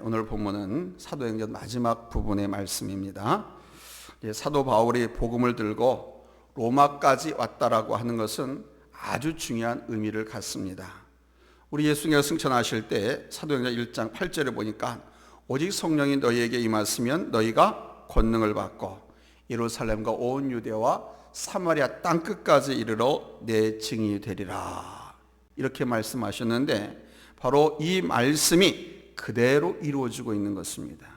오늘 본문은 사도행전 마지막 부분의 말씀입니다. 사도 바울이 복음을 들고 로마까지 왔다라고 하는 것은 아주 중요한 의미를 갖습니다. 우리 예수님께서 승천하실 때 사도행전 1장 8절에 보니까 오직 성령이 너희에게 임하시면 너희가 권능을 받고 예루살렘과 온 유대와 사마리아 땅끝까지 이르러 내 증인이 되리라, 이렇게 말씀하셨는데 바로 이 말씀이 그대로 이루어지고 있는 것입니다.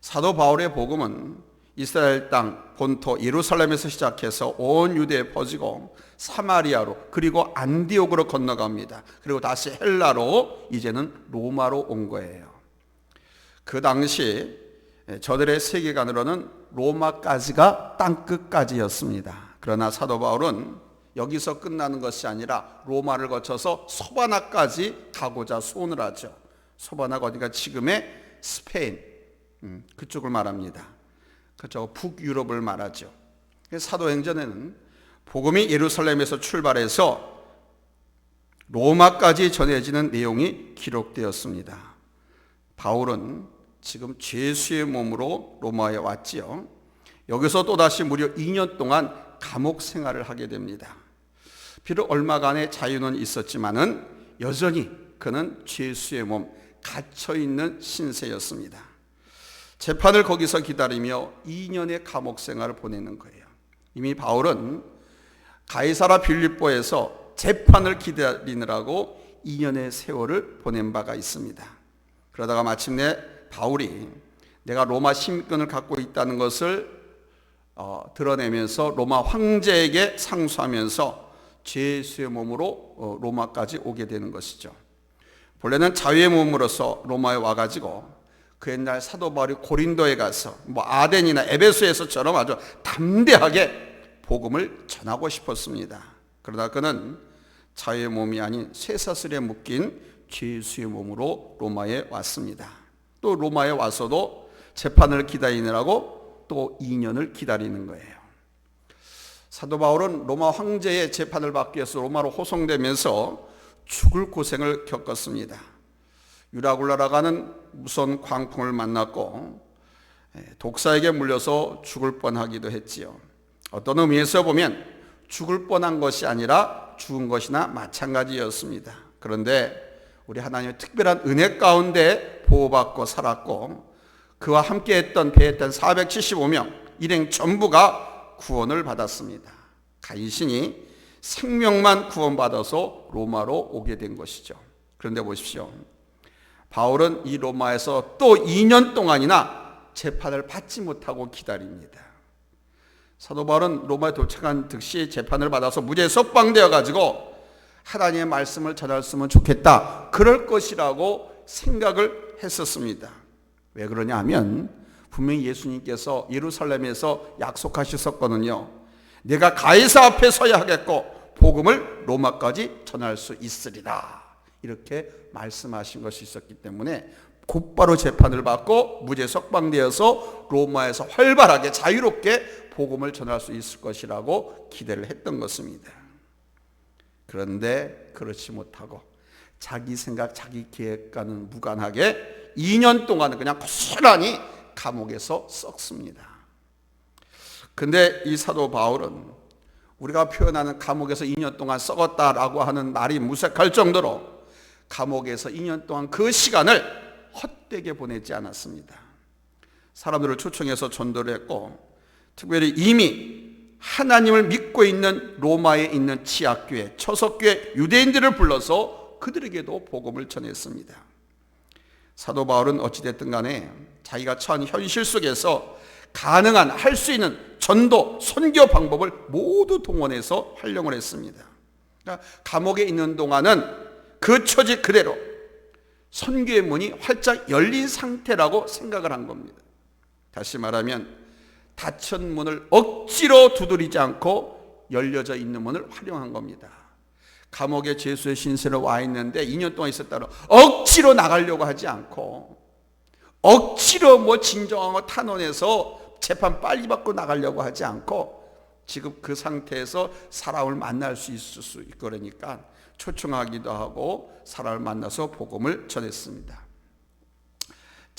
사도 바울의 복음은 이스라엘 땅 본토 예루살렘에서 시작해서 온 유대에 퍼지고 사마리아로 그리고 안디옥으로 건너갑니다. 그리고 다시 헬라로 이제는 로마로 온 거예요. 그 당시 저들의 세계관으로는 로마까지가 땅끝까지였습니다. 그러나 사도 바울은 여기서 끝나는 것이 아니라 로마를 거쳐서 소바나까지 가고자 소원을 하죠. 소바나가 어디가 지금의 스페인 그쪽을 말합니다. 그쪽 북유럽을 말하죠. 사도행전에는 복음이 예루살렘에서 출발해서 로마까지 전해지는 내용이 기록되었습니다. 바울은 지금 죄수의 몸으로 로마에 왔지요. 여기서 또다시 무려 2년 동안 감옥 생활을 하게 됩니다. 비록 얼마간의 자유는 있었지만은 여전히 그는 죄수의 몸, 갇혀있는 신세였습니다. 재판을 거기서 기다리며 2년의 감옥 생활을 보내는 거예요. 이미 바울은 가이사라 빌립보에서 재판을 기다리느라고 2년의 세월을 보낸 바가 있습니다. 그러다가 마침내 바울이 내가 로마 시민권을 갖고 있다는 것을 드러내면서 로마 황제에게 상수하면서 죄수의 몸으로 로마까지 오게 되는 것이죠. 본래는 자유의 몸으로서 로마에 와가지고 그 옛날 사도 바울이 고린도에 가서 아덴이나 에베소에서처럼 아주 담대하게 복음을 전하고 싶었습니다. 그러나 그는 자유의 몸이 아닌 쇠사슬에 묶인 죄수의 몸으로 로마에 왔습니다. 또 로마에 와서도 재판을 기다리느라고 또 2년을 기다리는 거예요. 사도 바울은 로마 황제의 재판을 받기 위해서 로마로 호송되면서 죽을 고생을 겪었습니다. 유라굴라라고 하는 무서운 광풍을 만났고 독사에게 물려서 죽을 뻔하기도 했지요. 어떤 의미에서 보면 죽을 뻔한 것이 아니라 죽은 것이나 마찬가지였습니다. 그런데 우리 하나님의 특별한 은혜 가운데 보호받고 살았고 그와 함께했던 배했던 475명 일행 전부가 구원을 받았습니다. 간신히 생명만 구원받아서 로마로 오게 된 것이죠. 그런데 보십시오. 바울은 이 로마에서 또 2년 동안이나 재판을 받지 못하고 기다립니다. 사도 바울은 로마에 도착한 즉시 재판을 받아서 무죄 석방되어 가지고 하나님의 말씀을 전했으면 좋겠다, 그럴 것이라고 생각을 했었습니다. 왜 그러냐 하면 분명히 예수님께서 예루살렘에서 약속하셨었거든요. 내가 가이사 앞에 서야 하겠고 복음을 로마까지 전할 수 있으리라, 이렇게 말씀하신 것이 있었기 때문에 곧바로 재판을 받고 무죄 석방되어서 로마에서 활발하게 자유롭게 복음을 전할 수 있을 것이라고 기대를 했던 것입니다. 그런데 그렇지 못하고 자기 생각 자기 계획과는 무관하게 2년 동안 그냥 고스란히 감옥에서 썩습니다. 근데 이 사도 바울은 우리가 표현하는 감옥에서 2년 동안 썩었다라고 하는 말이 무색할 정도로 감옥에서 2년 동안 그 시간을 헛되게 보내지 않았습니다. 사람들을 초청해서 전도를 했고 특별히 이미 하나님을 믿고 있는 로마에 있는 지역교회, 초석교회 유대인들을 불러서 그들에게도 복음을 전했습니다. 사도 바울은 어찌됐든 간에 자기가 처한 현실 속에서 가능한 할 수 있는 전도, 선교 방법을 모두 동원해서 활용을 했습니다. 그러니까 감옥에 있는 동안은 그 처지 그대로 선교의 문이 활짝 열린 상태라고 생각을 한 겁니다. 다시 말하면 닫힌 문을 억지로 두드리지 않고 열려져 있는 문을 활용한 겁니다. 감옥에 죄수의 신세로 와 있는데 2년 동안 있었다고 억지로 나가려고 하지 않고 억지로 진정하고 탄원해서 재판 빨리 받고 나가려고 하지 않고 지금 그 상태에서 사람을 만날 수 있을 수 있거니까 초청하기도 하고 사람을 만나서 복음을 전했습니다.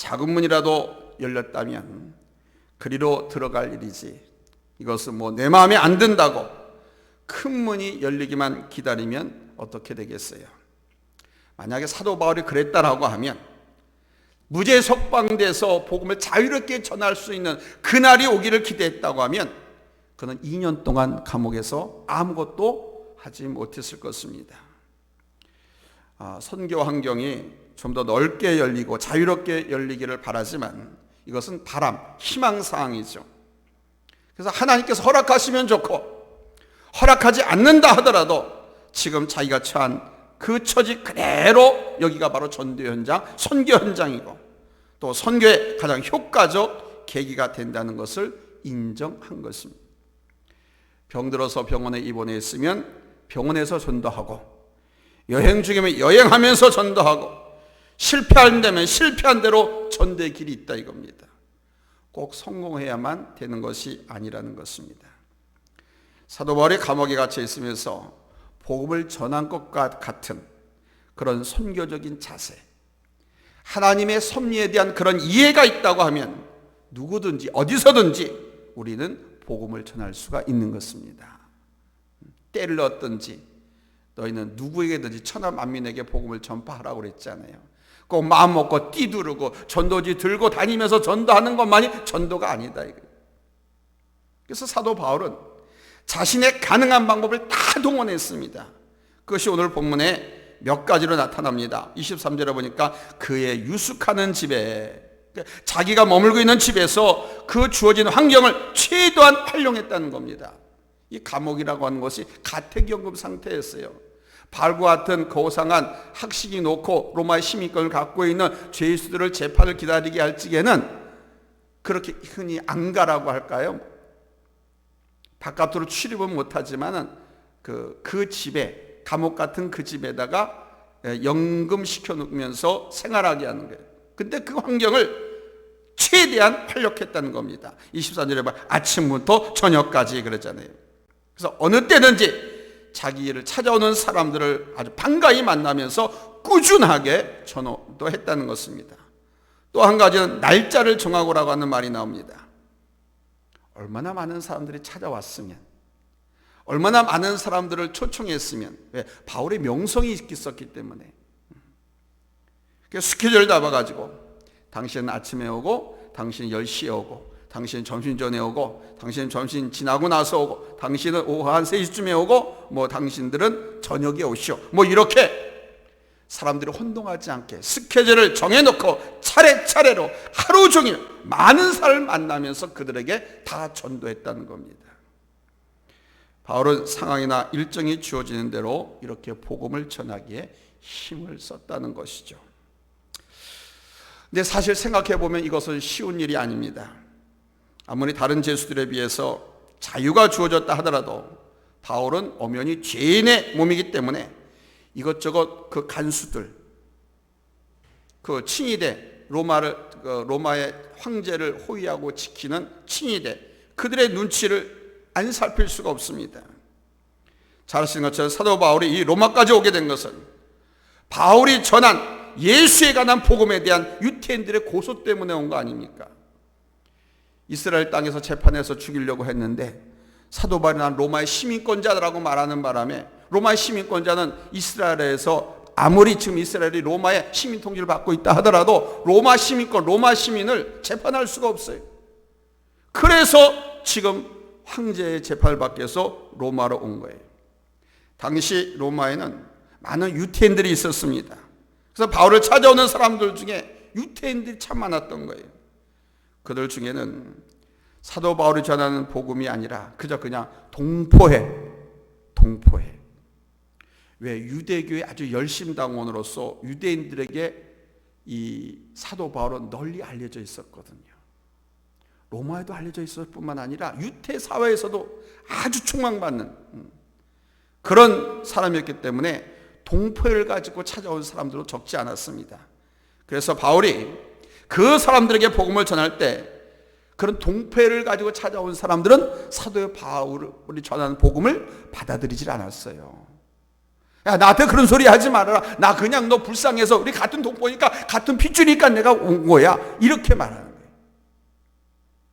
작은 문이라도 열렸다면 그리로 들어갈 일이지, 이것은 뭐 내 마음에 안 든다고 큰 문이 열리기만 기다리면 어떻게 되겠어요? 만약에 사도 바울이 그랬다라고 하면 무죄 석방돼서 복음을 자유롭게 전할 수 있는 그날이 오기를 기대했다고 하면 그는 2년 동안 감옥에서 아무것도 하지 못했을 것입니다. 선교 환경이 좀 더 넓게 열리고 자유롭게 열리기를 바라지만 이것은 바람, 희망사항이죠. 그래서 하나님께서 허락하시면 좋고 허락하지 않는다 하더라도 지금 자기가 처한 그 처지 그대로 여기가 바로 전도 현장, 선교 현장이고 또 선교의 가장 효과적 계기가 된다는 것을 인정한 것입니다. 병들어서 병원에 입원해 있으면 병원에서 전도하고, 여행 중이면 여행하면서 전도하고, 실패한다면 실패한 대로 전도의 길이 있다 이겁니다. 꼭 성공해야만 되는 것이 아니라는 것입니다. 사도 바울이 감옥에 갇혀 있으면서 복음을 전한 것과 같은 그런 선교적인 자세, 하나님의 섭리에 대한 그런 이해가 있다고 하면 누구든지 어디서든지 우리는 복음을 전할 수가 있는 것입니다. 때를 얻든지 너희는 누구에게든지 천하 만민에게 복음을 전파하라고 그랬잖아요. 꼭 마음 먹고 띠두르고 전도지 들고 다니면서 전도하는 것만이 전도가 아니다. 그래서 사도 바울은 자신의 가능한 방법을 다 동원했습니다. 그것이 오늘 본문에 몇 가지로 나타납니다. 23절에 보니까 그의 유숙하는 집에, 자기가 머물고 있는 집에서 그 주어진 환경을 최대한 활용했다는 겁니다. 이 감옥이라고 하는 것이 가택연금 상태였어요. 바울과 같은 고상한 학식이 놓고 로마의 시민권을 갖고 있는 죄수들을 재판을 기다리게 할 적에는 그렇게 흔히 안가라고 할까요? 바깥으로 출입은 못하지만 그 집에, 감옥 같은 그 집에다가 연금시켜 놓으면서 생활하게 하는 거예요. 근데 그 환경을 최대한 활력했다는 겁니다. 24절에 봐, 아침부터 저녁까지 그러잖아요. 그래서 어느 때든지 자기를 찾아오는 사람들을 아주 반가이 만나면서 꾸준하게 전도도 했다는 것입니다. 또 한 가지는 날짜를 정하고라고 하는 말이 나옵니다. 얼마나 많은 사람들이 찾아왔으면, 얼마나 많은 사람들을 초청했으면, 왜? 바울의 명성이 있었기 때문에. 스케줄 잡아가지고 당신은 아침에 오고, 당신은 10시에 오고, 당신은 점심 전에 오고, 당신은 점심 지나고 나서 오고, 당신은 오후 한 3시쯤에 오고, 뭐 당신들은 저녁에 오시오, 뭐 이렇게 사람들이 혼동하지 않게 스케줄을 정해놓고 차례차례로 하루 종일 많은 사람을 만나면서 그들에게 다 전도했다는 겁니다. 바울은 상황이나 일정이 주어지는 대로 이렇게 복음을 전하기에 힘을 썼다는 것이죠. 근데 사실 생각해 보면 이것은 쉬운 일이 아닙니다. 아무리 다른 죄수들에 비해서 자유가 주어졌다 하더라도 바울은 엄연히 죄인의 몸이기 때문에 이것저것 그 간수들, 그 칭의대, 로마의 황제를 호위하고 지키는 칭의대, 그들의 눈치를 안 살필 수가 없습니다. 잘 아시는 것처럼 사도 바울이 이 로마까지 오게 된 것은 바울이 전한 예수에 관한 복음에 대한 유태인들의 고소 때문에 온 거 아닙니까? 이스라엘 땅에서 재판해서 죽이려고 했는데 사도 바울이 난 로마의 시민권자라고 말하는 바람에 로마의 시민권자는 이스라엘에서 아무리 지금 이스라엘이 로마의 시민 통치를 받고 있다 하더라도 로마 시민권, 로마 시민을 재판할 수가 없어요. 그래서 지금 황제의 재판을 받기 위해서 로마로 온 거예요. 당시 로마에는 많은 유태인들이 있었습니다. 그래서 바울을 찾아오는 사람들 중에 유태인들이 참 많았던 거예요. 그들 중에는 사도 바울이 전하는 복음이 아니라 그냥 동포해. 왜? 유대교의 아주 열심당원으로서 유대인들에게 이 사도 바울은 널리 알려져 있었거든요. 로마에도 알려져 있을 뿐만 아니라 유대 사회에서도 아주 충망받는 그런 사람이었기 때문에 동포를 가지고 찾아온 사람들도 적지 않았습니다. 그래서 바울이 그 사람들에게 복음을 전할 때 그런 동포를 가지고 찾아온 사람들은 사도 바울이 전하는 복음을 받아들이질 않았어요. 야, 나한테 그런 소리 하지 말아라. 나 그냥 너 불쌍해서 우리 같은 동포니까 같은 핏줄이니까 내가 온 거야. 이렇게 말하는 거예요.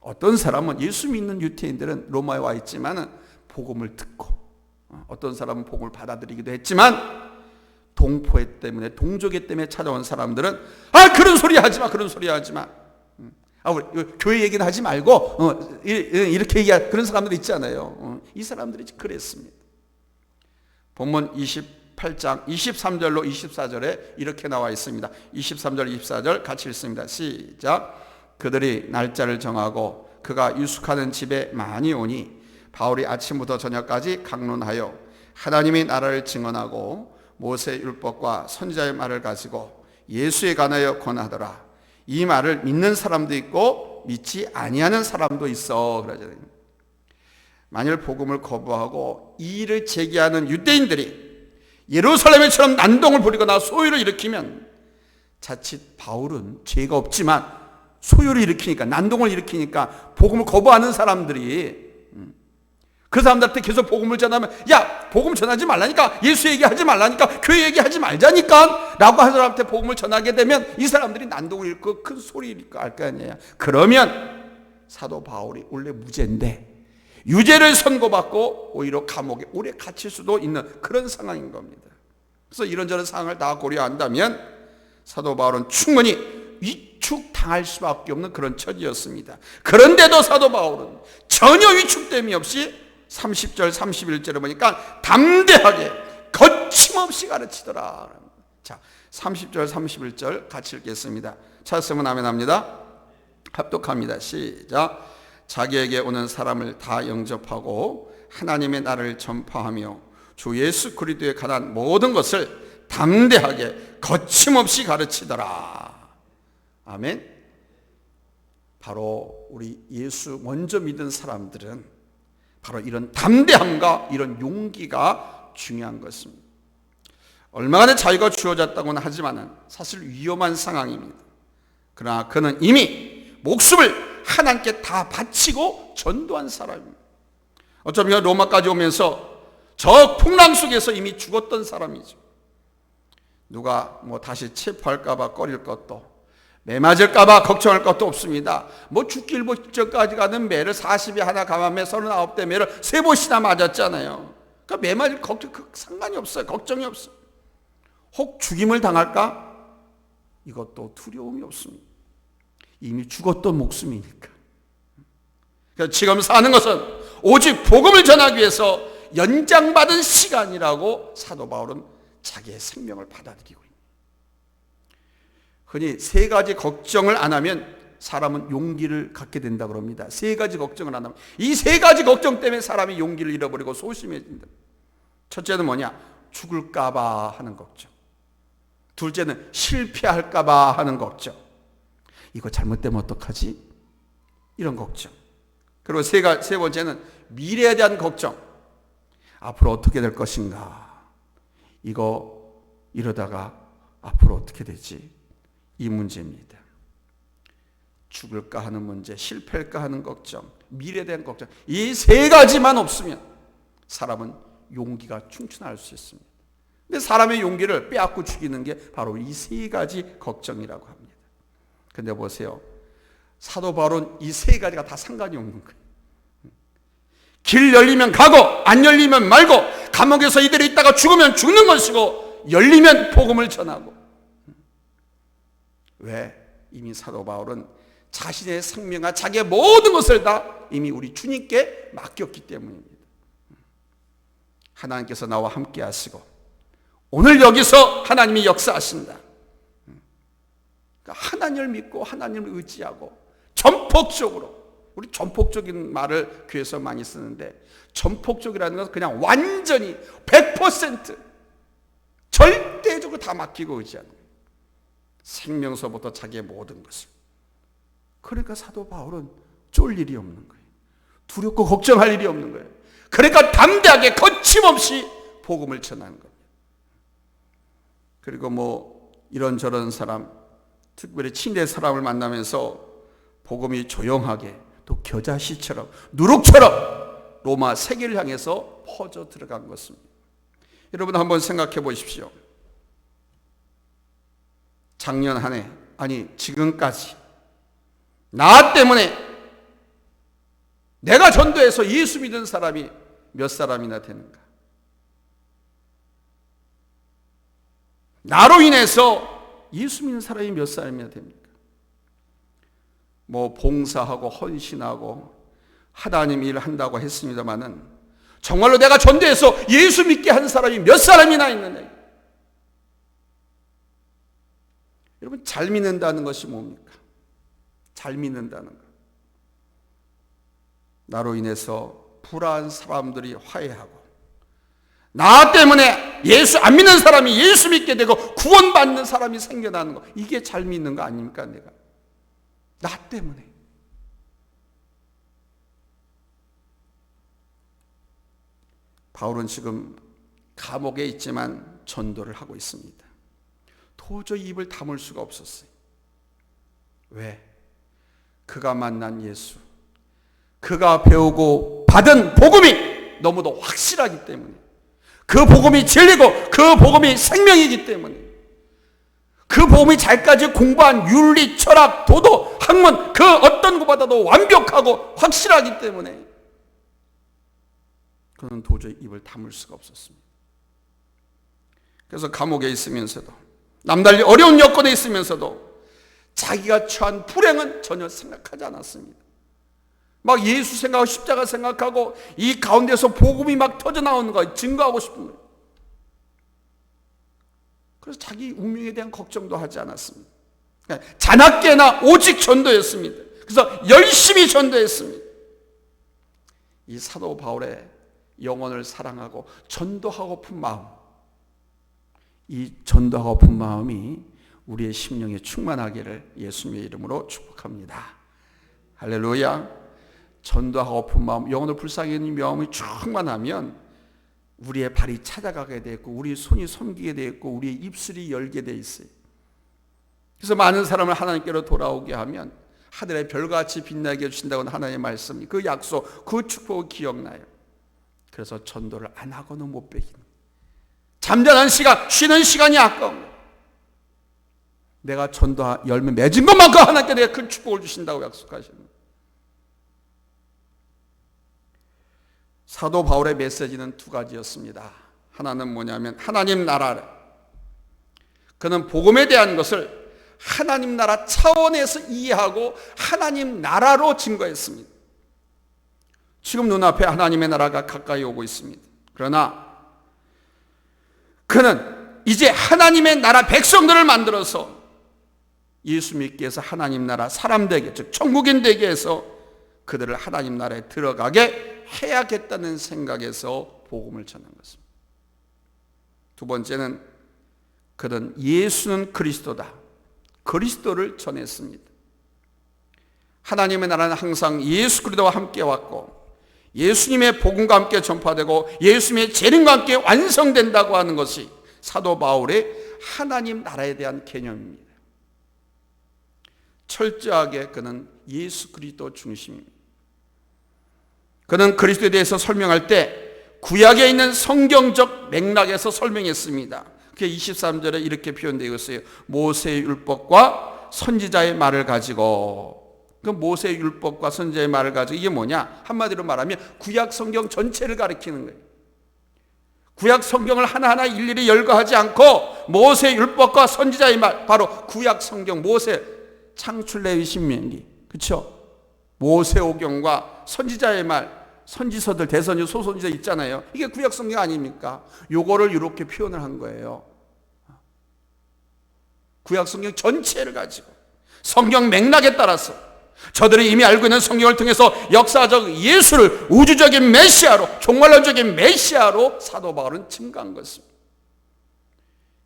어떤 사람은 예수 믿는 유태인들은 로마에 와 있지만 복음을 듣고, 어떤 사람은 복음을 받아들이기도 했지만 동포애 때문에, 동족애 때문에 찾아온 사람들은 그런 소리 하지 마, 그런 소리 하지 마. 우리 교회 얘기는 하지 말고 이렇게 얘기할 그런 사람들이 있잖아요. 이 사람들이 그랬습니다. 본문 28장 23절로 24절에 이렇게 나와 있습니다. 23절 24절 같이 읽습니다. 시작. 그들이 날짜를 정하고 그가 유숙하는 집에 많이 오니 바울이 아침부터 저녁까지 강론하여 하나님의 나라를 증언하고 모세의 율법과 선지자의 말을 가지고 예수에 관하여 권하더라. 이 말을 믿는 사람도 있고 믿지 아니하는 사람도 있어. 그러잖아요. 만일 복음을 거부하고 이의를 제기하는 유대인들이 예루살렘처럼 난동을 부리거나 소요를 일으키면 자칫 바울은 죄가 없지만 소요를 일으키니까, 난동을 일으키니까 복음을 거부하는 사람들이 그 사람들한테 계속 복음을 전하면, 야, 복음 전하지 말라니까, 예수 얘기하지 말라니까, 교회 얘기하지 말자니까 라고 한 사람한테 복음을 전하게 되면 이 사람들이 난동을 일으키고 큰 소리 일으키고 할 거 아니에요. 그러면 사도 바울이 원래 무죄인데 유죄를 선고받고 오히려 감옥에 오래 갇힐 수도 있는 그런 상황인 겁니다. 그래서 이런저런 상황을 다 고려한다면 사도 바울은 충분히 위축당할 수밖에 없는 그런 처지였습니다. 그런데도 사도 바울은 전혀 위축됨이 없이 30절 31절에 보니까 담대하게 거침없이 가르치더라. 자, 30절 31절 같이 읽겠습니다. 찾았으면 아멘 합니다. 합독합니다. 시작. 자기에게 오는 사람을 다 영접하고 하나님의 나라를 전파하며 주 예수 그리스도에 관한 모든 것을 담대하게 거침없이 가르치더라. 아멘. 바로 우리 예수 먼저 믿은 사람들은 바로 이런 담대함과 이런 용기가 중요한 것입니다. 얼마나 자유가 주어졌다고는 하지만 사실 위험한 상황입니다. 그러나 그는 이미 목숨을 하나님께 다 바치고 전도한 사람입니다. 어쩌면 로마까지 오면서 저 풍랑 속에서 이미 죽었던 사람이죠. 누가 다시 체포할까봐 꺼릴 것도, 매 맞을까봐 걱정할 것도 없습니다. 죽길 직전까지 가는 매를 40에 하나 감함에 39대 매를 3번씩이나 맞았잖아요. 그러니까 매 맞을 걱정 상관이 없어요. 걱정이 없어요. 혹 죽임을 당할까? 이것도 두려움이 없습니다. 이미 죽었던 목숨이니까. 그러니까 지금 사는 것은 오직 복음을 전하기 위해서 연장받은 시간이라고 사도 바울은 자기의 생명을 받아들이고 있습니다. 흔히 3가지 걱정을 안 하면 사람은 용기를 갖게 된다고 합니다. 3가지 걱정을 안 하면, 이 3가지 걱정 때문에 사람이 용기를 잃어버리고 소심해진다. 첫째는 뭐냐? 죽을까봐 하는 걱정. 둘째는 실패할까봐 하는 걱정. 이거 잘못되면 어떡하지? 이런 걱정. 그리고 세 번째는 미래에 대한 걱정. 앞으로 어떻게 될 것인가? 이거 이러다가 앞으로 어떻게 되지? 이 문제입니다. 죽을까 하는 문제, 실패할까 하는 걱정, 미래에 대한 걱정. 이 3가지만 없으면 사람은 용기가 충천할 수 있습니다. 근데 사람의 용기를 빼앗고 죽이는 게 바로 이 3가지 걱정이라고 합니다. 근데 보세요. 사도 바울은 이 3가지가 다 상관이 없는 거예요. 길 열리면 가고 안 열리면 말고, 감옥에서 이대로 있다가 죽으면 죽는 것이고 열리면 복음을 전하고. 왜? 이미 사도 바울은 자신의 생명과 자기의 모든 것을 다 이미 우리 주님께 맡겼기 때문입니다. 하나님께서 나와 함께 하시고 오늘 여기서 하나님이 역사하신다. 그러니까 하나님을 믿고 하나님을 의지하고 전폭적으로, 우리 전폭적인 말을 교회에서 많이 쓰는데, 전폭적이라는 것은 그냥 완전히 100% 절대적으로 다 맡기고 의지하는 거예요. 생명서부터 자기의 모든 것을. 그러니까 사도 바울은 쫄 일이 없는 거예요. 두렵고 걱정할 일이 없는 거예요. 그러니까 담대하게 거침없이 복음을 전하는 겁니다. 그리고 이런저런 사람, 특별히 친대 사람을 만나면서 복음이 조용하게 또 겨자씨처럼 누룩처럼 로마 세계를 향해서 퍼져 들어간 것입니다. 여러분 한번 생각해 보십시오. 작년 한 해, 아니 지금까지 나 때문에 내가 전도해서 예수 믿은 사람이 몇 사람이나 되는가? 나로 인해서 예수 믿는 사람이 몇 사람이나 됩니까? 뭐 봉사하고 헌신하고 하나님 일을 한다고 했습니다마는 정말로 내가 전도해서 예수 믿게 한 사람이 몇 사람이나 있느냐? 여러분, 잘 믿는다는 것이 뭡니까? 잘 믿는다는 것. 나로 인해서 불화한 사람들이 화해하고, 나 때문에 예수 안 믿는 사람이 예수 믿게 되고 구원받는 사람이 생겨나는 것, 이게 잘 믿는 거 아닙니까? 내가 나 때문에. 바울은 지금 감옥에 있지만 전도를 하고 있습니다. 도저히 입을 다물 수가 없었어요. 왜? 그가 만난 예수, 그가 배우고 받은 복음이 너무도 확실하기 때문에, 그 복음이 진리고 그 복음이 생명이기 때문에, 그 복음이 잘까지 공부한 윤리, 철학, 도도, 학문 그 어떤 것보다도 완벽하고 확실하기 때문에 그는 도저히 입을 다물 수가 없었습니다. 그래서 감옥에 있으면서도, 남달리 어려운 여건에 있으면서도 자기가 처한 불행은 전혀 생각하지 않았습니다. 막 예수 생각하고 십자가 생각하고 이 가운데서 복음이 막 터져나오는 거 증거하고 싶은 거예요. 그래서 자기 운명에 대한 걱정도 하지 않았습니다. 자나깨나 오직 전도였습니다. 그래서 열심히 전도했습니다. 이 사도 바울의 영혼을 사랑하고 전도하고픈 마음, 이 전도하고픈 마음이 우리의 심령에 충만하기를 예수님의 이름으로 축복합니다. 할렐루야. 전도하고픈 마음, 영혼을 불쌍히 여기는 마음이 충만하면 우리의 발이 찾아가게 되고 우리의 손이 섬기게 되고 우리의 입술이 열게 돼 있어요. 그래서 많은 사람을 하나님께로 돌아오게 하면 하늘의 별같이 빛나게 해주신다고 하나님의 말씀, 그 약속, 그 축복을 기억나요. 그래서 전도를 안 하고는 못 베기는, 잠자는 시간, 쉬는 시간이 아까운 거예요. 내가 전도 열매 맺은 것만큼 하나님께 내가 큰 축복을 주신다고 약속하시는 거예요. 사도 바울의 메시지는 두 가지였습니다. 하나는 뭐냐면 하나님 나라를, 그는 복음에 대한 것을 하나님 나라 차원에서 이해하고 하나님 나라로 증거했습니다. 지금 눈앞에 하나님의 나라가 가까이 오고 있습니다. 그러나 그는 이제 하나님의 나라 백성들을 만들어서 예수 믿게 해서 하나님 나라 사람 되게, 즉 천국인 되게 해서 그들을 하나님 나라에 들어가게 해야겠다는 생각에서 복음을 전한 것입니다. 두 번째는 그는 예수는 그리스도다, 그리스도를 전했습니다. 하나님의 나라는 항상 예수 그리스도와 함께 왔고 예수님의 복음과 함께 전파되고 예수님의 재림과 함께 완성된다고 하는 것이 사도 바울의 하나님 나라에 대한 개념입니다. 철저하게 그는 예수 그리스도 중심입니다. 그는 그리스도에 대해서 설명할 때 구약에 있는 성경적 맥락에서 설명했습니다. 그게 23절에 이렇게 표현되어 있어요. 모세의 율법과 선지자의 말을 가지고, 그 모세의 율법과 선지자의 말을 가지고 이게 뭐냐? 한마디로 말하면 구약 성경 전체를 가리키는 거예요. 구약 성경을 하나하나 일일이 열거하지 않고 모세의 율법과 선지자의 말, 바로 구약 성경, 모세 창출레위 신명기, 그렇죠? 모세오경과 선지자의 말, 선지서들, 대선지, 소선지서 있잖아요. 이게 구약 성경 아닙니까? 요거를 이렇게 표현을 한 거예요. 구약 성경 전체를 가지고 성경 맥락에 따라서 저들이 이미 알고 있는 성경을 통해서 역사적 예수를 우주적인 메시아로, 종말론적인 메시아로 사도 바울은 증거한 것입니다.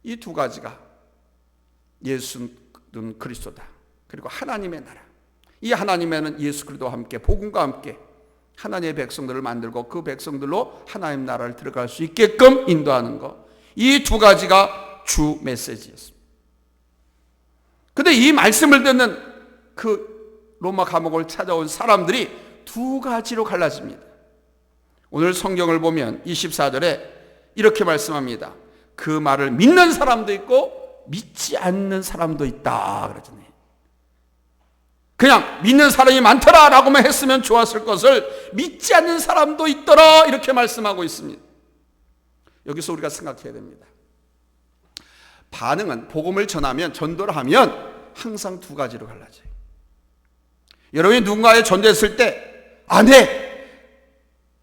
이 두 가지가 예수는 그리스도다, 그리고 하나님의 나라, 이 하나님에는 예수 그리스도와 함께 복음과 함께 하나님의 백성들을 만들고 그 백성들로 하나님 나라를 들어갈 수 있게끔 인도하는 것, 이 두 가지가 주 메시지였습니다. 그런데 이 말씀을 듣는 그 로마 감옥을 찾아온 사람들이 두 가지로 갈라집니다. 오늘 성경을 보면 24절에 이렇게 말씀합니다. 그 말을 믿는 사람도 있고 믿지 않는 사람도 있다 그러잖아요. 그냥 믿는 사람이 많더라 라고만 했으면 좋았을 것을 믿지 않는 사람도 있더라 이렇게 말씀하고 있습니다. 여기서 우리가 생각해야 됩니다. 반응은 복음을 전하면, 전도를 하면 항상 두 가지로 갈라져요. 여러분이 누군가에 전도했을 때 네,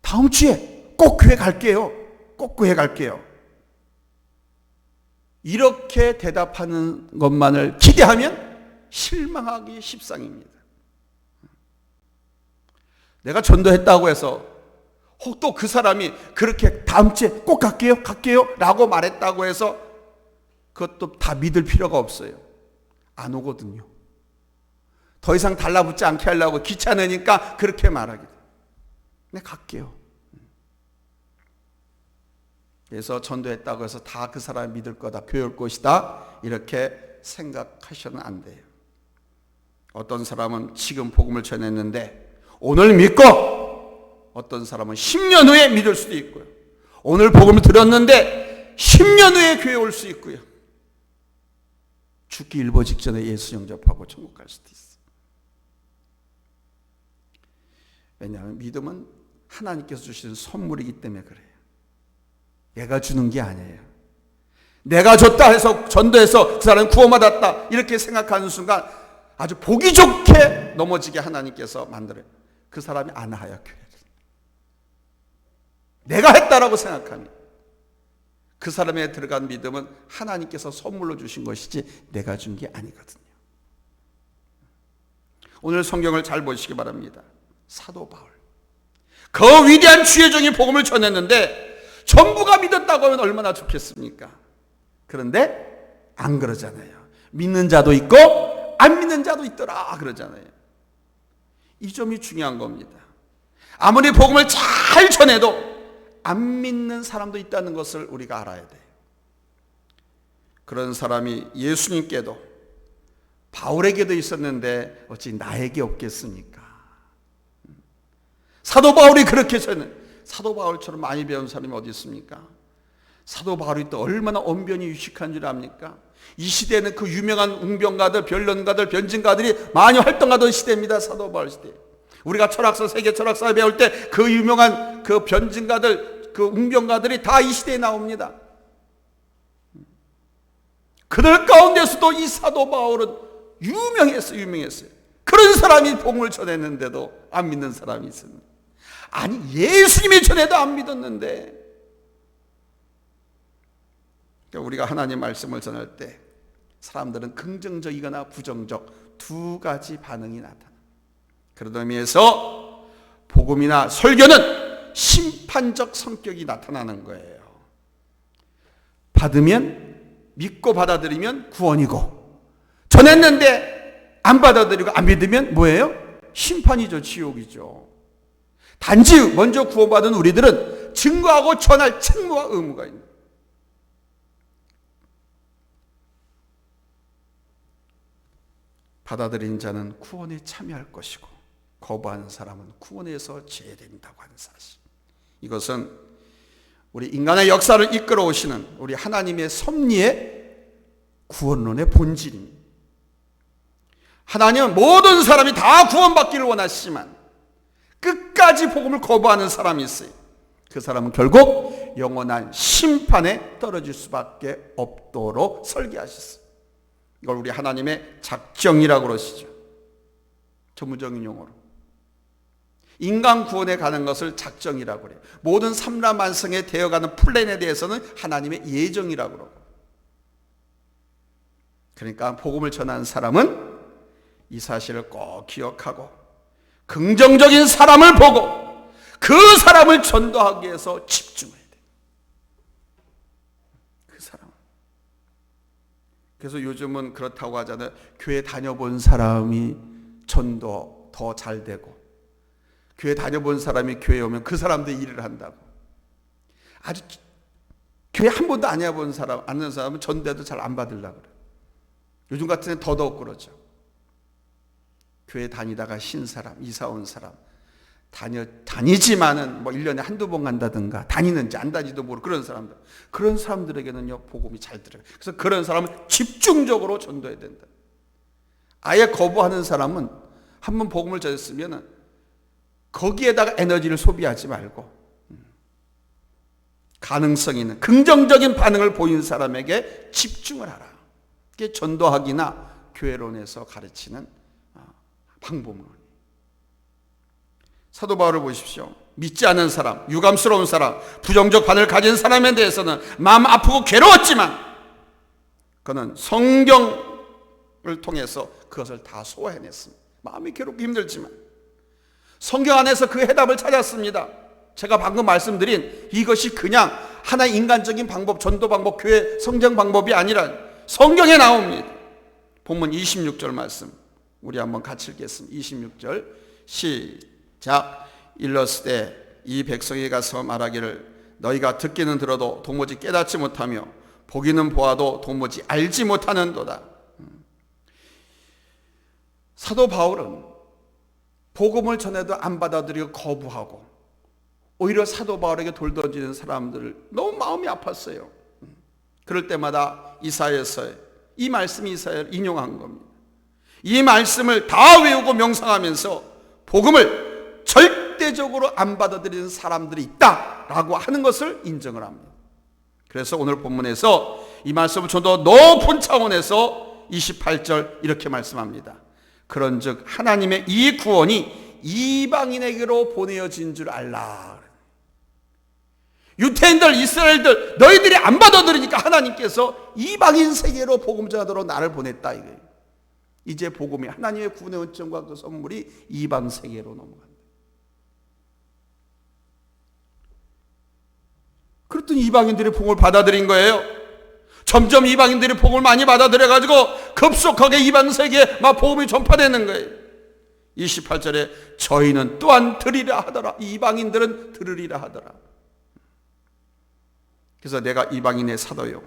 다음 주에 꼭 교회 갈게요. 꼭 교회 갈게요. 이렇게 대답하는 것만을 기대하면 실망하기 십상입니다. 내가 전도했다고 해서 혹 또 그 사람이 그렇게 다음 주에 꼭 갈게요 라고 말했다고 해서 그것도 다 믿을 필요가 없어요. 안 오거든요. 더 이상 달라붙지 않게 하려고 귀찮으니까 그렇게 말하게 돼요. 네, 갈게요. 그래서 전도했다고 해서 다 그 사람이 믿을 거다, 교회 올 것이다 이렇게 생각하셔는 안 돼요. 어떤 사람은 지금 복음을 전했는데 오늘 믿고, 어떤 사람은 10년 후에 믿을 수도 있고요. 오늘 복음을 들었는데 10년 후에 교회 올 수 있고요. 죽기 일보 직전에 예수 영접하고 천국 갈 수도 있어요. 왜냐하면 믿음은 하나님께서 주시는 선물이기 때문에 그래요. 내가 주는 게 아니에요. 내가 줬다 해서, 전도해서 그 사람은 구원받았다 이렇게 생각하는 순간 아주 보기 좋게 넘어지게 하나님께서 만들어요. 그 사람이 안 와요, 교회를. 내가 했다라고 생각합니다. 그 사람에 들어간 믿음은 하나님께서 선물로 주신 것이지 내가 준 게 아니거든요. 오늘 성경을 잘 보시기 바랍니다. 사도 바울, 그 위대한 주의 종이 복음을 전했는데 전부가 믿었다고 하면 얼마나 좋겠습니까? 그런데 안 그러잖아요. 믿는 자도 있고 안 믿는 자도 있더라 그러잖아요. 이 점이 중요한 겁니다. 아무리 복음을 잘 전해도 안 믿는 사람도 있다는 것을 우리가 알아야 돼요. 그런 사람이 예수님께도 바울에게도 있었는데 어찌 나에게 없겠습니까? 사도 바울이 그렇게 전해, 사도 바울처럼 많이 배운 사람이 어디 있습니까? 사도 바울이 또 얼마나 언변이 유식한 줄 압니까? 이 시대는 그 유명한 웅변가들, 변론가들, 변증가들이 많이 활동하던 시대입니다. 사도 바울 시대. 우리가 철학서, 세계 철학사 배울 때 그 유명한 그 변증가들, 그 웅변가들이 다 이 시대에 나옵니다. 그들 가운데서도 이 사도 바울은 유명했어요. 그런 사람이 복음을 전했는데도 안 믿는 사람이 있습니다. 아니, 예수님이 전해도 안 믿었는데. 그러니까 우리가 하나님 말씀을 전할 때 사람들은 긍정적이거나 부정적 두 가지 반응이 나타납니다. 그런 의미에서 복음이나 설교는 심판적 성격이 나타나는 거예요. 받으면, 믿고 받아들이면 구원이고, 전했는데 안 받아들이고 안 믿으면 뭐예요? 심판이죠. 지옥이죠. 단지 먼저 구원받은 우리들은 증거하고 전할 책무와 의무가 있는 거예요. 받아들인 자는 구원에 참여할 것이고 거부하는 사람은 구원에서 제외된다고 하는 사실. 이것은 우리 인간의 역사를 이끌어 오시는 우리 하나님의 섭리의 구원론의 본질입니다. 하나님은 모든 사람이 다 구원받기를 원하시지만 끝까지 복음을 거부하는 사람이 있어요. 그 사람은 결국 영원한 심판에 떨어질 수밖에 없도록 설계하셨어요. 이걸 우리 하나님의 작정이라고 그러시죠. 전문적인 용어로. 인간 구원에 가는 것을 작정이라고 그래요. 모든 삼라만성에 되어가는 플랜에 대해서는 하나님의 예정이라고 그러고. 그러니까 복음을 전하는 사람은 이 사실을 꼭 기억하고 긍정적인 사람을 보고 그 사람을 전도하기 위해서 집중해야 돼요. 그 사람. 그래서 요즘은 그렇다고 하잖아요. 교회 다녀본 사람이 전도 더 잘 되고, 교회 다녀본 사람이 교회에 오면 그 사람도 일을 한다고. 아주 교회 한 번도 안 해본 사람, 아는 사람은 전도도 잘 안 받으려고 그래요. 요즘 같은 데 더더욱 그러죠. 교회 다니다가 신 사람, 이사 온 사람, 다니지만은 뭐 1년에 한두 번 간다든가 다니는지 안 다니도 모르고 그런 사람들에게는요 복음이 잘 들어요. 그래서 그런 사람은 집중적으로 전도해야 된다. 아예 거부하는 사람은 한번 복음을 전했으면 거기에다가 에너지를 소비하지 말고 가능성 있는 긍정적인 반응을 보이는 사람에게 집중을 하라. 이게 전도학이나 교회론에서 가르치는 방법론. 사도 바울을 보십시오. 믿지 않는 사람, 유감스러운 사람, 부정적 반응을 가진 사람에 대해서는 마음 아프고 괴로웠지만 그는 성경을 통해서 그것을 다 소화해냈습니다. 마음이 괴롭고 힘들지만 성경 안에서 그 해답을 찾았습니다. 제가 방금 말씀드린 이것이 그냥 하나의 인간적인 방법, 전도 방법, 교회 성장 방법이 아니라 성경에 나옵니다. 본문 26절 말씀 우리 한번 같이 읽겠습니다. 26절 시작. 일러스되 이 백성에 가서 말하기를 너희가 듣기는 들어도 도무지 깨닫지 못하며 보기는 보아도 도무지 알지 못하는도다. 사도 바울은 복음을 전해도 안 받아들이고 거부하고 오히려 사도 바울에게 돌 던지는 사람들을 너무 마음이 아팠어요. 그럴 때마다 이사야서에 이 말씀이 이사야를 인용한 겁니다. 이 말씀을 다 외우고 명상하면서 복음을 절대적으로 안 받아들이는 사람들이 있다라고 하는 것을 인정을 합니다. 그래서 오늘 본문에서 이 말씀을 좀 더 높은 차원에서 28절 이렇게 말씀합니다. 그런즉 하나님의 이 구원이 이방인에게로 보내어진 줄 알라. 유태인들, 이스라엘들 너희들이 안 받아들이니까 하나님께서 이방인 세계로 복음 전하도록 나를 보냈다 이거예요. 이제 복음이 하나님의 구원의 은총과 그 선물이 이방 세계로 넘어간다. 그랬더니 이방인들이 복음을 받아들인 거예요. 점점 이방인들이 복음을 많이 받아들여가지고 급속하게 이방 세계에 막 복음이 전파되는 거예요. 28절에 저희는 또한 들으리라 하더라. 이방인들은 들으리라 하더라. 그래서 내가 이방인의 사도요,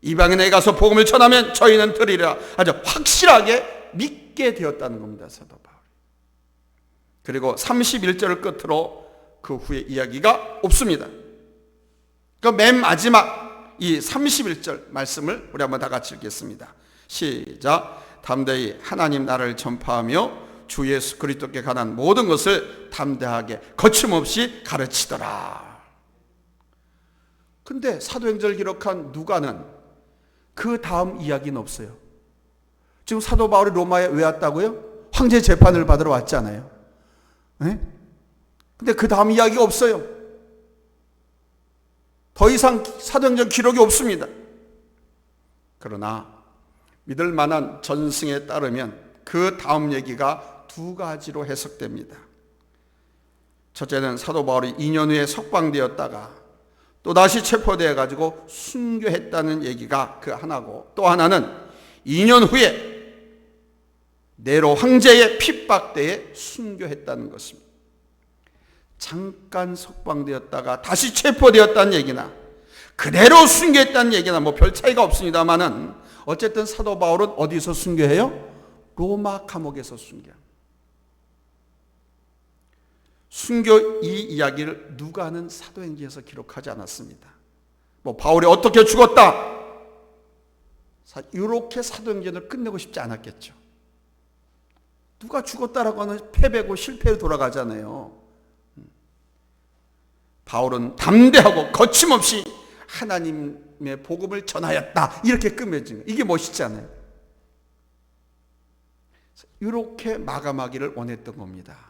이방인에 가서 복음을 전하면 저희는 들으리라 아주 확실하게 믿게 되었다는 겁니다. 사도 바울. 그리고 31절을 끝으로 그 후에 이야기가 없습니다. 그 맨 마지막 이 31절 말씀을 우리 한번 다 같이 읽겠습니다. 시작. 담대히 하나님 나라를 전파하며 주 예수 그리스도께 관한 모든 것을 담대하게 거침없이 가르치더라. 근데 사도행전을 기록한 누가는 그 다음 이야기는 없어요. 지금 사도 바울이 로마에 왜 왔다고요? 황제 재판을 받으러 왔잖아요. 네? 근데 그 다음 이야기가 없어요. 더 이상 사도행전 기록이 없습니다. 그러나 믿을 만한 전승에 따르면 그 다음 얘기가 두 가지로 해석됩니다. 첫째는 사도 바울이 2년 후에 석방되었다가 또다시 체포되어 가지고 순교했다는 얘기가 그 하나고, 또 하나는 2년 후에 네로 황제의 핍박대에 순교했다는 것입니다. 잠깐 석방되었다가 다시 체포되었다는 얘기나 그대로 순교했다는 얘기나 뭐 별 차이가 없습니다만은 어쨌든 사도 바울은 어디서 순교해요? 로마 감옥에서 순교합니다. 순교 이 이야기를 누가는 사도행전에서 기록하지 않았습니다. 뭐 바울이 어떻게 죽었다, 이렇게 사도행전을 끝내고 싶지 않았겠죠. 누가 죽었다라고 하는 패배고 실패로 돌아가잖아요. 바울은 담대하고 거침없이 하나님의 복음을 전하였다 이렇게 끝맺은 거예요. 이게 멋있잖아요. 이렇게 마감하기를 원했던 겁니다.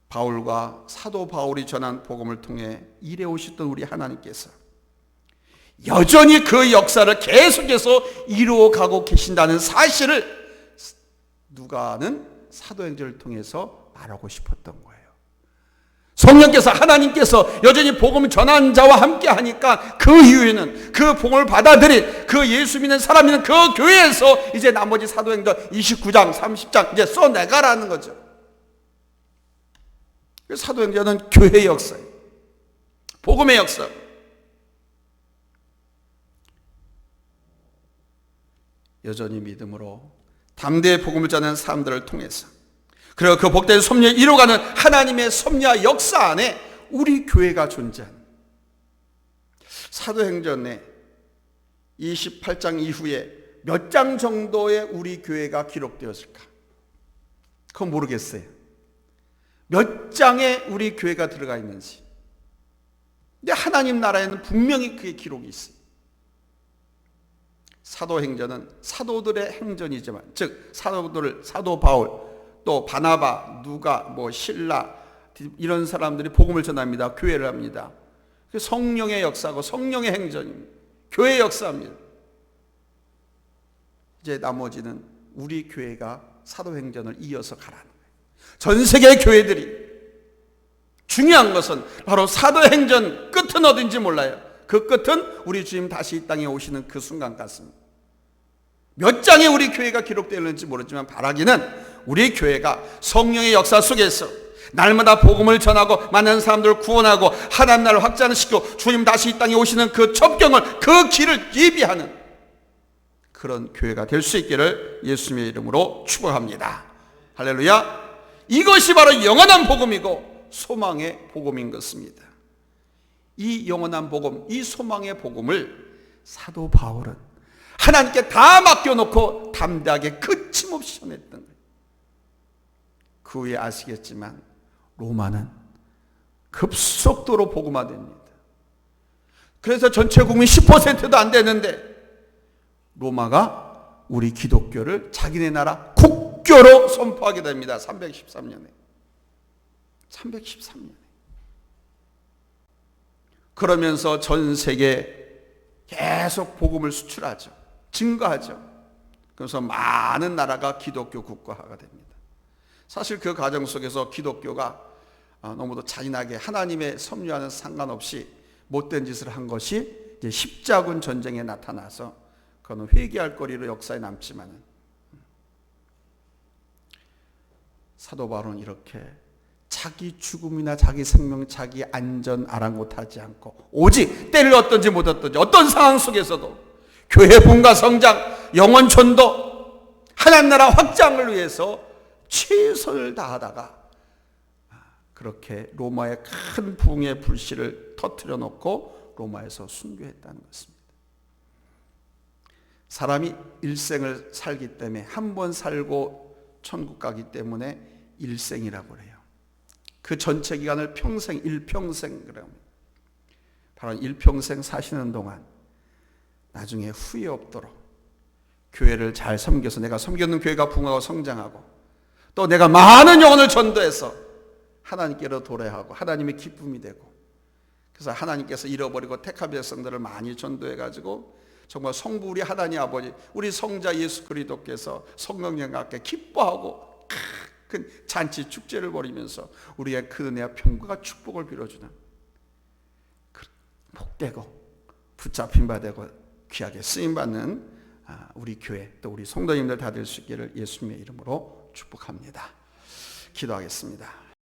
바울과 사도 바울이 전한 복음을 통해 일해 오셨던 우리 하나님께서 여전히 그 역사를 계속해서 이루어가고 계신다는 사실을 누가는 사도행전을 통해서 말하고 싶었던 거예요. 성령께서, 하나님께서 여전히 복음을 전한 자와 함께 하니까 그 이후에는 그 복음을 받아들인 그 예수 믿는 사람 있는 그 교회에서 이제 나머지 사도행전 29장 30장 이제 써내가라는 거죠. 사도행전은 교회의 역사예요. 복음의 역사. 여전히 믿음으로 담대히 복음을 전하는 사람들을 통해서 그리고 그 복된 섭리를 이루어가는 하나님의 섭리와 역사 안에 우리 교회가 존재합니다. 사도행전에 28장 이후에 몇 장 정도의 우리 교회가 기록되었을까? 그건 모르겠어요. 몇 장에 우리 교회가 들어가 있는지. 근데 하나님 나라에는 분명히 그의 기록이 있어요. 사도행전은 사도들의 행전이지만, 즉 사도 바울, 또 바나바, 누가, 실라 이런 사람들이 복음을 전합니다. 교회를 합니다. 성령의 역사고 성령의 행전입니다. 교회의 역사입니다. 이제 나머지는 우리 교회가 사도행전을 이어서 가라는 거예요. 전 세계 교회들이, 중요한 것은 바로 사도행전 끝은 어딘지 몰라요. 그 끝은 우리 주님 다시 이 땅에 오시는 그 순간 같습니다. 몇 장에 우리 교회가 기록되었는지 모르지만 바라기는 우리 교회가 성령의 역사 속에서 날마다 복음을 전하고 많은 사람들을 구원하고 하나님 나라를 확장시키고 주님 다시 이 땅에 오시는 그 첩경을, 그 길을 예비하는 그런 교회가 될 수 있기를 예수님의 이름으로 축복합니다. 할렐루야. 이것이 바로 영원한 복음이고 소망의 복음인 것입니다. 이 영원한 복음, 이 소망의 복음을 사도 바울은 하나님께 다 맡겨놓고 담대하게 거침없이 전했던 거예요. 그 후에 아시겠지만 로마는 급속도로 복음화됩니다. 그래서 전체 국민 10%도 안 되는데 로마가 우리 기독교를 자기네 나라 국교로 선포하게 됩니다. 313년에. 그러면서 전 세계에 계속 복음을 수출하죠. 증거하죠. 그래서 많은 나라가 기독교 국가화가 됩니다. 사실 그 과정 속에서 기독교가 너무도 잔인하게 하나님의 섭리와는 상관없이 못된 짓을 한 것이 이제 십자군 전쟁에 나타나서 그거는 회개할 거리로 역사에 남지만은 사도 바울은 이렇게 자기 죽음이나 자기 생명, 자기 안전 아랑곳하지 않고 오직 때를 얻든지 못 얻든지 어떤 상황 속에서도 교회 분과 성장, 영원 전도, 하나님 나라 확장을 위해서 최선을 다하다가 그렇게 로마의 큰 붕의 불씨를 터뜨려 놓고 로마에서 순교했다는 것입니다. 사람이 일생을 살기 때문에 한 번 살고 천국 가기 때문에 일생이라고 해요. 그 전체 기간을 평생, 일평생 그래요. 바로 일평생 사시는 동안 나중에 후회 없도록 교회를 잘 섬겨서 내가 섬겼는 교회가 붕하고 성장하고 또 내가 많은 영혼을 전도해서 하나님께로 도래하고 하나님의 기쁨이 되고 그래서 하나님께서 잃어버리고 택한 백성들을 많이 전도해가지고 정말 성부 우리 하나님 아버지 우리 성자 예수 그리스도께서 성령님과 함께 기뻐하고 큰 잔치 축제를 벌이면서 우리의 그 은혜와 평강과 축복을 빌어주는 복되고 붙잡힌 바 되고 귀하게 쓰임받는 우리 교회 또 우리 성도님들 다 될 수 있기를 예수님의 이름으로 축복합니다. 기도하겠습니다.